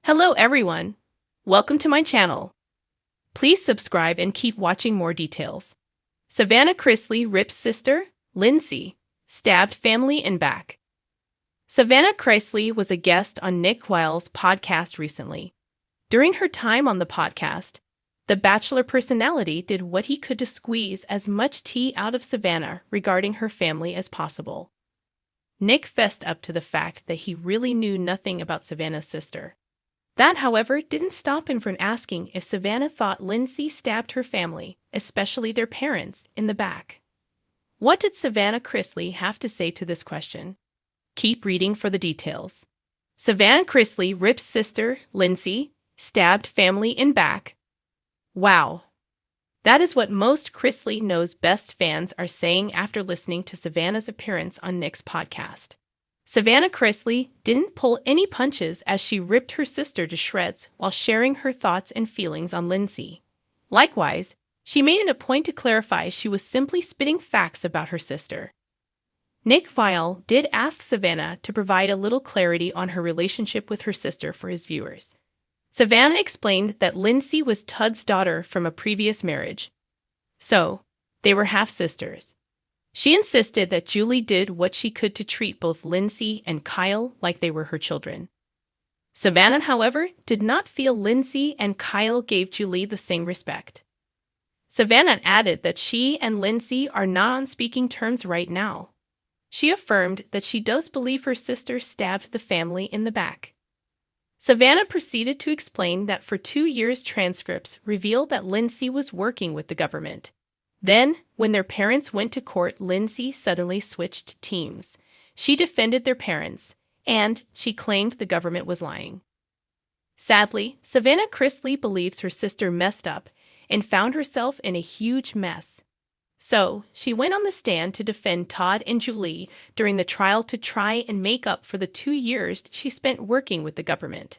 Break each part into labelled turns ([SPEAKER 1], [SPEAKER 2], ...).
[SPEAKER 1] Hello everyone! Welcome to my channel. Please subscribe and keep watching more details. Savannah Chrisley rips sister, Lindsie, stabbed family in back. Savannah Chrisley was a guest on Nick Viall's podcast recently. During her time on the podcast, the Bachelor personality did what he could to squeeze as much tea out of Savannah regarding her family as possible. Nick fessed up to the fact that he really knew nothing about Savannah's sister. That, however, didn't stop him from asking if Savannah thought Lindsie stabbed her family, especially their parents, in the back. What did Savannah Chrisley have to say to this question? Keep reading for the details. Savannah Chrisley rips sister, Lindsie, stabbed family in back. Wow. That is what most Chrisley Knows Best fans are saying after listening to Savannah's appearance on Nick's podcast. Savannah Chrisley didn't pull any punches as she ripped her sister to shreds while sharing her thoughts and feelings on Lindsie. Likewise, she made it a point to clarify she was simply spitting facts about her sister. Nick Viall did ask Savannah to provide a little clarity on her relationship with her sister for his viewers. Savannah explained that Lindsie was Todd's daughter from a previous marriage. So, they were half-sisters. She insisted that Julie did what she could to treat both Lindsie and Kyle like they were her children. Savannah, however, did not feel Lindsie and Kyle gave Julie the same respect. Savannah added that she and Lindsie are not on speaking terms right now. She affirmed that she does believe her sister stabbed the family in the back. Savannah proceeded to explain that for 2 years transcripts revealed that Lindsie was working with the government. Then, when their parents went to court, Lindsie suddenly switched teams. She defended their parents, and she claimed the government was lying. Sadly, Savannah Chrisley believes her sister messed up and found herself in a huge mess. So, she went on the stand to defend Todd and Julie during the trial to try and make up for the 2 years she spent working with the government.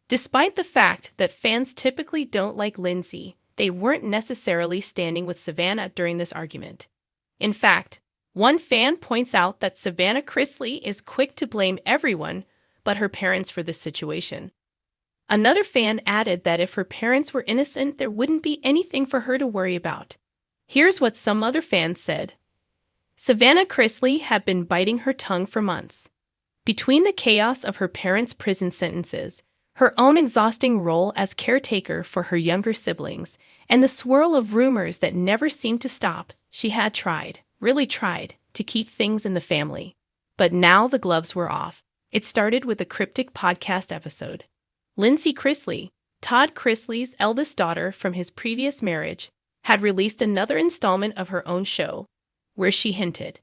[SPEAKER 1] Despite the fact that fans typically don't like Lindsie, they weren't necessarily standing with Savannah during this argument. In fact, one fan points out that Savannah Chrisley is quick to blame everyone but her parents for this situation. Another fan added that if her parents were innocent, there wouldn't be anything for her to worry about. Here's what some other fans said. Savannah Chrisley had been biting her tongue for months. Between the chaos of her parents' prison sentences, her own exhausting role as caretaker for her younger siblings, and the swirl of rumors that never seemed to stop, she had tried, really tried, to keep things in the family. But now the gloves were off. It started with a cryptic podcast episode. Lindsie Chrisley, Todd Chrisley's eldest daughter from his previous marriage, had released another installment of her own show, where she hinted,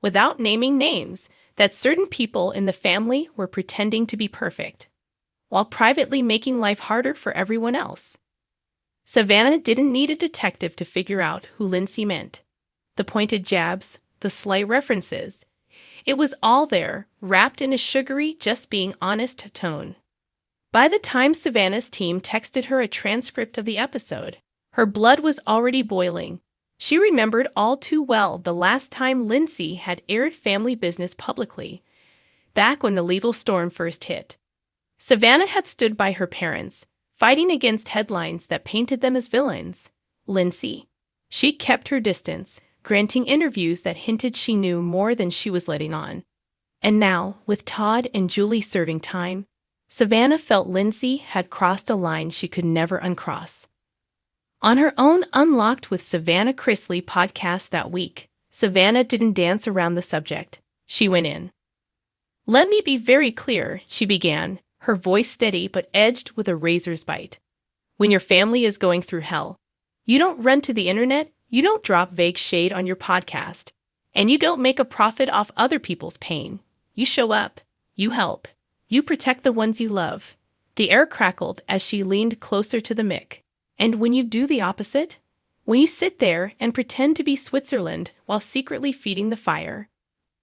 [SPEAKER 1] without naming names, that certain people in the family were pretending to be perfect, while privately making life harder for everyone else. Savannah didn't need a detective to figure out who Lindsie meant. The pointed jabs, the slight references. It was all there, wrapped in a sugary, just being honest tone. By the time Savannah's team texted her a transcript of the episode, her blood was already boiling. She remembered all too well the last time Lindsie had aired family business publicly, back when the legal storm first hit. Savannah had stood by her parents, fighting against headlines that painted them as villains. Lindsie. She kept her distance, granting interviews that hinted she knew more than she was letting on. And now, with Todd and Julie serving time, Savannah felt Lindsie had crossed a line she could never uncross. On her own Unlocked with Savannah Chrisley podcast that week, Savannah didn't dance around the subject. She went in. Let me be very clear, she began, her voice steady but edged with a razor's bite. When your family is going through hell, you don't run to the internet, you don't drop vague shade on your podcast, and you don't make a profit off other people's pain. You show up, you help, you protect the ones you love. The air crackled as she leaned closer to the mic. And when you do the opposite, when you sit there and pretend to be Switzerland while secretly feeding the fire,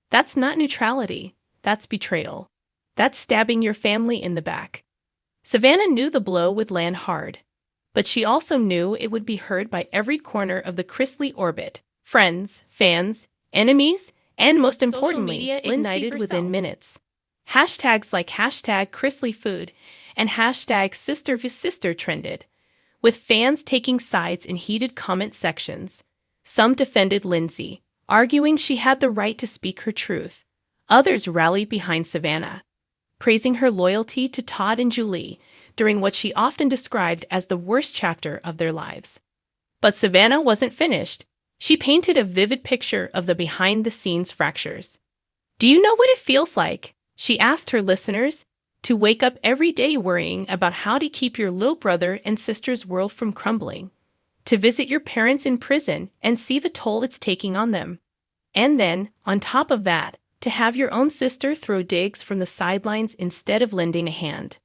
[SPEAKER 1] that's not neutrality, that's betrayal. That's stabbing your family in the back. Savannah knew the blow would land hard, but she also knew it would be heard by every corner of the Chrisley orbit, friends, fans, enemies, and most importantly, ignited within minutes. Hashtags like hashtag Chrisley food and hashtag sister v sister trended, with fans taking sides in heated comment sections. Some defended Lindsie, arguing she had the right to speak her truth. Others rallied behind Savannah, praising her loyalty to Todd and Julie during what she often described as the worst chapter of their lives. But Savannah wasn't finished. She painted a vivid picture of the behind-the-scenes fractures. "Do you know what it feels like," she asked her listeners, "to wake up every day worrying about how to keep your little brother and sister's world from crumbling? To visit your parents in prison and see the toll it's taking on them? And then, on top of that, to have your own sister throw digs from the sidelines instead of lending a hand."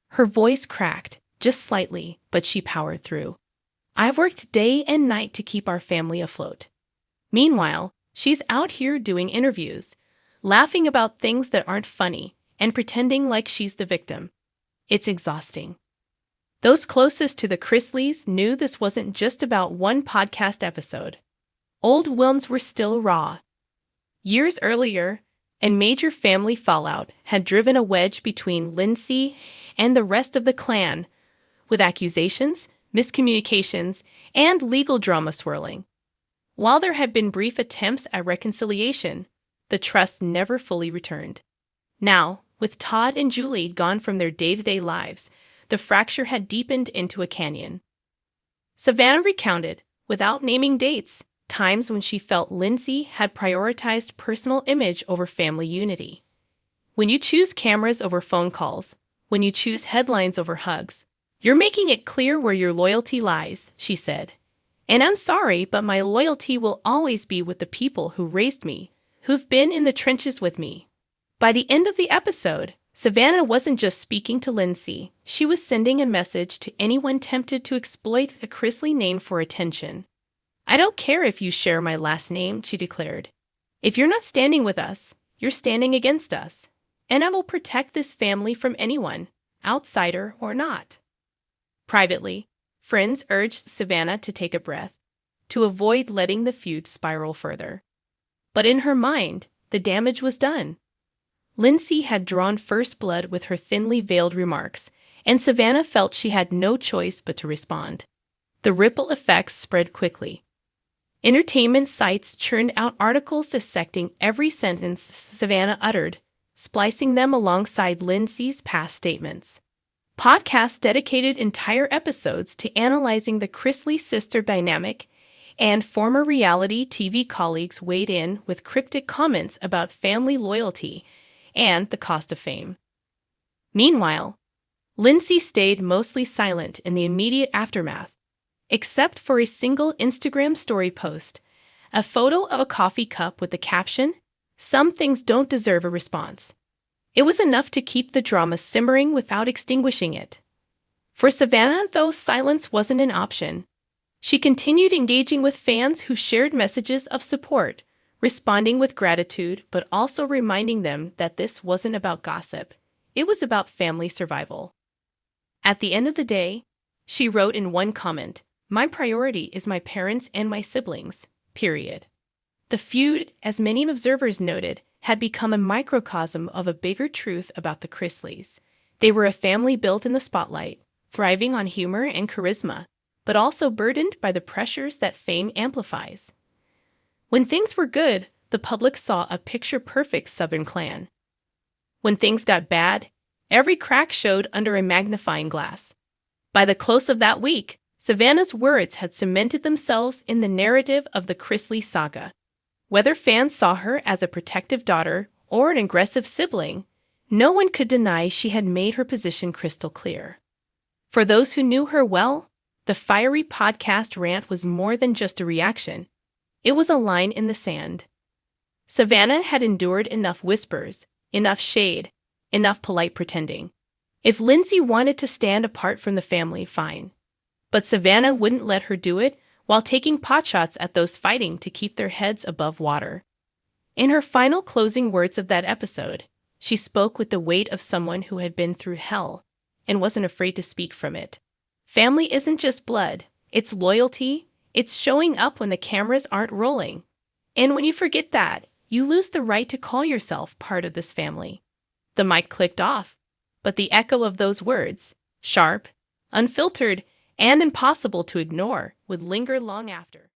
[SPEAKER 1] Her voice cracked, just slightly, but she powered through. "I've worked day and night to keep our family afloat." Meanwhile, she's out here doing interviews, laughing about things that aren't funny, and pretending like she's the victim. It's exhausting. Those closest to the Chrisleys knew this wasn't just about one podcast episode. Old wounds were still raw. Years earlier, a major family fallout had driven a wedge between Lindsie and the rest of the clan, with accusations, miscommunications, and legal drama swirling. While there had been brief attempts at reconciliation, the trust never fully returned. Now, with Todd and Julie gone from their day-to-day lives, the fracture had deepened into a canyon. Savannah recounted, without naming dates, times when she felt Lindsie had prioritized personal image over family unity. "When you choose cameras over phone calls, when you choose headlines over hugs, you're making it clear where your loyalty lies," she said. "And I'm sorry, but my loyalty will always be with the people who raised me, who've been in the trenches with me." By the end of the episode, Savannah wasn't just speaking to Lindsie, she was sending a message to anyone tempted to exploit the Chrisley name for attention. "I don't care if you share my last name," she declared. "If you're not standing with us, you're standing against us. And I will protect this family from anyone, outsider or not." Privately, friends urged Savannah to take a breath, to avoid letting the feud spiral further. But in her mind, the damage was done. Lindsie had drawn first blood with her thinly veiled remarks, and Savannah felt she had no choice but to respond. The ripple effects spread quickly. Entertainment sites churned out articles dissecting every sentence Savannah uttered, splicing them alongside Lindsie's past statements. Podcasts dedicated entire episodes to analyzing the Chrisley sister dynamic, and former reality TV colleagues weighed in with cryptic comments about family loyalty and the cost of fame. Meanwhile, Lindsie stayed mostly silent in the immediate aftermath, except for a single Instagram story post, a photo of a coffee cup with the caption, "Some things don't deserve a response." It was enough to keep the drama simmering without extinguishing it. For Savannah, though, silence wasn't an option. She continued engaging with fans who shared messages of support, responding with gratitude, but also reminding them that this wasn't about gossip. It was about family survival. At the end of the day, she wrote in one comment, "My priority is my parents and my siblings, period." The feud, as many observers noted, had become a microcosm of a bigger truth about the Chrisleys. They were a family built in the spotlight, thriving on humor and charisma, but also burdened by the pressures that fame amplifies. When things were good, the public saw a picture-perfect Southern clan. When things got bad, every crack showed under a magnifying glass. By the close of that week, Savannah's words had cemented themselves in the narrative of the Chrisley saga. Whether fans saw her as a protective daughter or an aggressive sibling, no one could deny she had made her position crystal clear. For those who knew her well, the fiery podcast rant was more than just a reaction. It was a line in the sand. Savannah had endured enough whispers, enough shade, enough polite pretending. If Lindsie wanted to stand apart from the family, fine. But Savannah wouldn't let her do it while taking potshots at those fighting to keep their heads above water. In her final closing words of that episode, she spoke with the weight of someone who had been through hell and wasn't afraid to speak from it. Family isn't just blood, it's loyalty, it's showing up when the cameras aren't rolling. And when you forget that, you lose the right to call yourself part of this family. The mic clicked off, but the echo of those words, sharp, unfiltered, and impossible to ignore, would linger long after.